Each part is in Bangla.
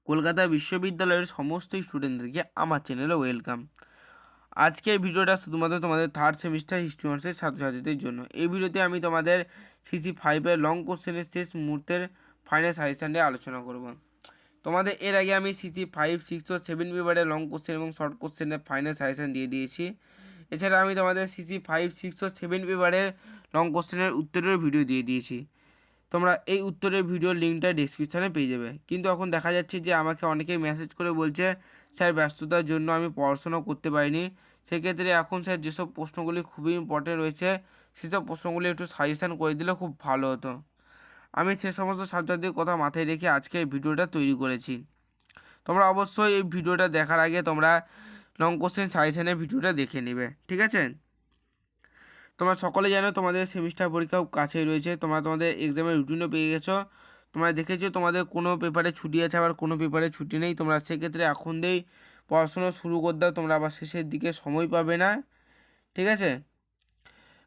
কলকাতা বিশ্ববিদ্যালয়ের সমস্ত স্টুডেন্টদেরকে আমার চ্যানেলে ওয়েলকাম। আজকের ভিডিওটা শুধুমাত্র তোমাদের থার্ড সেমিস্টার হিস্ট্রি অনার্সের ছাত্রছাত্রীদের জন্য। এই ভিডিওতে আমি তোমাদের CC-05 লং কোশ্চেনের শেষ মুহূর্তের ফাইনাল সাজেশন নিয়ে আলোচনা করব। তোমাদের এর আগে আমি CC-5, 6 ও 7 পেপারের লং কোশ্চেন এবং শর্ট কোশ্চেনের ফাইনাল সাজেশন দিয়ে দিয়েছি। এছাড়া আমি তোমাদের CC-5, 6 ও 7 পেপারের লং কোশ্চেনের উত্তরের ভিডিও দিয়ে দিয়েছি। তোমরা এই উত্তরের ভিডিওর লিঙ্কটা ডেসক্রিপশানে পেয়ে যাবে। কিন্তু এখন দেখা যাচ্ছে যে আমাকে অনেকেই মেসেজ করে বলছে, স্যার ব্যস্ততার জন্য আমি পড়াশোনা করতে পারিনি। সেক্ষেত্রে এখন স্যার যেসব প্রশ্নগুলি খুবই ইম্পর্টেন্ট রয়েছে সেসব প্রশ্নগুলি একটু সাজেশান করে দিলে খুব ভালো হতো। আমি সে সমস্ত ছাত্রছাত্রীদের কথা মাথায় রেখে আজকে এই ভিডিওটা তৈরি করেছি। তোমরা অবশ্যই এই ভিডিওটা দেখার আগে তোমরা লং কোশ্চেন সাজেশানের ভিডিওটা দেখে নেবে, ঠিক আছে? তোমরা সকলে জানো তোমাদের সেমিস্টার পরীক্ষা কাছেই রয়েছে। তোমরা তোমাদের এক্সামের রুটিনও পেয়ে গেছো। তোমরা দেখেছো তোমাদের কোনো পেপারে ছুটি আছে, আবার কোনো পেপারে ছুটি নেই। তোমরা সেক্ষেত্রে এখন দিয়েই পড়াশোনা শুরু করে দাও, তোমরা আবার শেষের দিকে সময় পাবে না, ঠিক আছে?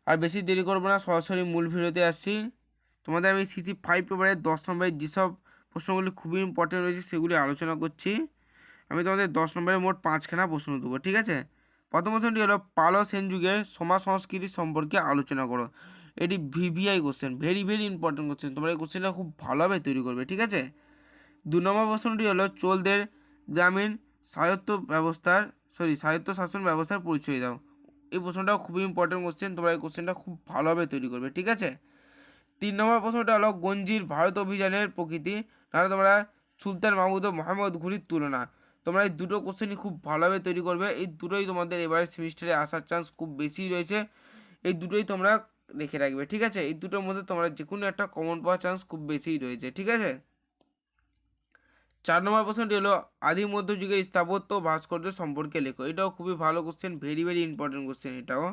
আর বেশি দেরি করবো না, সরাসরি মূল ভিডিওতে আসছি। তোমাদের আমি CC-5 পেপারের 10 নম্বরের যেসব প্রশ্নগুলি খুবই ইম্পর্টেন্ট রয়েছে সেগুলি আলোচনা করছি। আমি তোমাদের 10 নম্বরের মোট 5খানা প্রশ্ন দেবো, ঠিক আছে? প্রথম প্রশ্নটি হলো পাল সেন যুগের সমাজ সংস্কৃতি সম্পর্কে আলোচনা করো। এটি VVI question, very important question. তোমরা এই কোশ্চেনটা খুব ভালোভাবে তৈরি করবে, ঠিক আছে? 2 নম্বর প্রশ্নটি হলো চোলদের গ্রামীণ স্বায়ত্ত শাসন ব্যবস্থার পরিচয় দাও। এই প্রশ্নটাও খুবই ইম্পর্টেন্ট কোশ্চেন। তোমরা এই কোশ্চেনটা খুব ভালোভাবে তৈরি করবে, ঠিক আছে? 3 নম্বর প্রশ্নটা হলো গঞ্জির ভারত অভিযানের প্রকৃতি, তাহলে তোমরা সুলতান মাহমুদ ও মোহাম্মদ ঘুরির তুলনা। তোমরা এই দুটো কোশ্চেনই খুব ভালোভাবে তৈরি করবে। এই দুটোই তোমাদের এবারে সেমিস্টারে আসার চান্স খুব বেশি রয়েছে। এই দুটোই তোমরা দেখে রাখবে, ঠিক আছে? এই দুটোর মধ্যে তোমরা যে কোনো একটা কমন পাওয়ার চান্স খুব বেশিই রয়েছে, ঠিক আছে? 4 নম্বর প্রশ্নটি হলো আদি মধ্যযুগের স্থাপত্য ভাস্কর্য সম্পর্কে লেখো। এটাও খুবই ভালো কোশ্চেন, ভেরি ইম্পর্টেন্ট কোশ্চেন এটাও।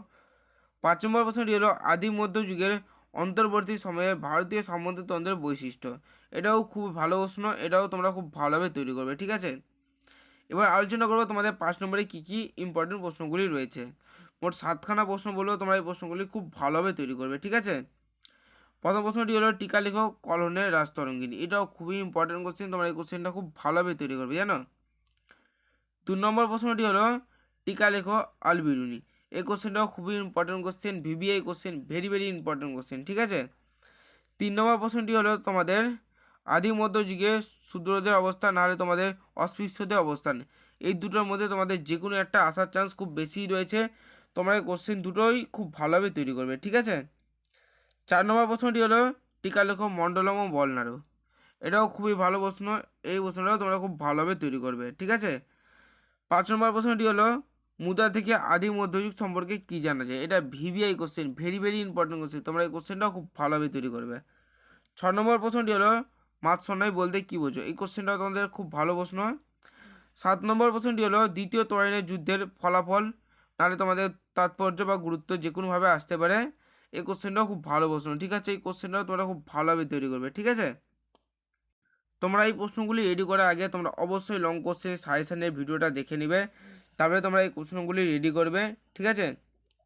5 নম্বর প্রশ্নটি হলো আদি মধ্যযুগের অন্তর্বর্তী সময়ে ভারতীয় সামন্ততন্ত্রের বৈশিষ্ট্য। এটাও খুব ভালো প্রশ্ন, এটাও তোমরা খুব ভালোভাবে তৈরি করবে, ঠিক আছে? এবার আলোচনা করবো তোমাদের 5 নম্বরে কী কী ইম্পর্টেন্ট প্রশ্নগুলি রয়েছে। মোট 7খানা প্রশ্ন বলবো, তোমরা এই প্রশ্নগুলি খুব ভালোভাবে তৈরি করবে, ঠিক আছে? প্রথম প্রশ্নটি হলো টিকা লেখক কলনের রাজতরঙ্গিনী। এটাও খুবই ইম্পর্টেন্ট কোশ্চেন, তোমরা এই কোশ্চেনটা খুব ভালোভাবে তৈরি করবে, জানো? 2 নম্বর প্রশ্নটি হলো টিকা লেখো আলবিরুনি। এই কোশ্চেনটাও খুবই important question, VVI question, very important question, ঠিক আছে? 3 নম্বর প্রশ্নটি হলো তোমাদের আদি মধ্যযুগে শূদ্রদের অবস্থান নাহলে তোমাদের অস্পৃশ্যদের অবস্থান। এই দুটোর মধ্যে তোমাদের যে কোনো একটা আসার চান্স খুব বেশি রয়েছে। তোমরা এই কোশ্চেন দুটোই খুব ভালোভাবে তৈরি করবে, ঠিক আছে? 4 নম্বর প্রশ্নটি হলো টিকা লেখো মণ্ডলম ও বলনাড়ু। এটাও খুবই ভালো প্রশ্ন, এই প্রশ্নটাও তোমরা খুব ভালোভাবে তৈরি করবে, ঠিক আছে? 5 নম্বর প্রশ্নটি হলো মুদ্রা থেকে আদি মধ্যযুগ সম্পর্কে কী জানা যায়। এটা VVI question, very important question. তোমরা এই কোশ্চেনটাও খুব ভালোভাবে তৈরি করবে। 6 নম্বর প্রশ্নটি হলো মাছ সন্ন্যায় বলতে কী বোঝো। এই কোশ্চেনটাও তোমাদের খুব ভালো প্রশ্ন। 7 নম্বর প্রশ্নটি হলো দ্বিতীয় তরাইনের যুদ্ধের ফলাফল, নাহলে তোমাদের তাৎপর্য বা গুরুত্ব যে কোনোভাবে আসতে পারে। এই কোশ্চেনটাও খুব ভালো প্রশ্ন, ঠিক আছে? এই কোশ্চেনটাও তোমরা খুব ভালোভাবে তৈরি করবে, ঠিক আছে? তোমরা এই প্রশ্নগুলি রেডি করার আগে তোমরা অবশ্যই লং কোশ্চেন সাজেশনের ভিডিওটা দেখে নেবে, তারপরে তোমরা এই প্রশ্নগুলি রেডি করবে, ঠিক আছে?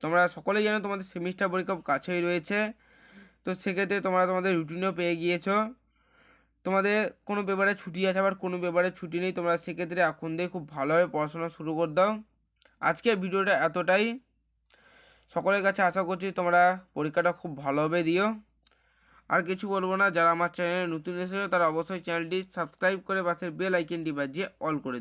তোমরা সকলেই জানো তোমাদের সেমিস্টার পরীক্ষা কাছেই রয়েছে, তো সেক্ষেত্রে তোমরা তোমাদের রুটিনও পেয়ে গিয়েছো। তোমাদের কোনো পেপারে ছুটি আছে, আবার কোনো পেপারে ছুটি নেই। তোমরা সেক্ষেত্রে এখন দিয়ে খুব ভালোভাবে পড়াশোনা শুরু করে দাও। আজকের ভিডিওটা এতটাই। সকলের কাছে আশা করছি তোমরা পরীক্ষাটা খুব ভালোভাবে দিও। আর কিছু বলবো না। যারা আমার চ্যানেলে নতুন এসেছে তারা অবশ্যই চ্যানেলটি সাবস্ক্রাইব করে পাশের বেল আইকনটি বাজিয়ে অল করে দিও।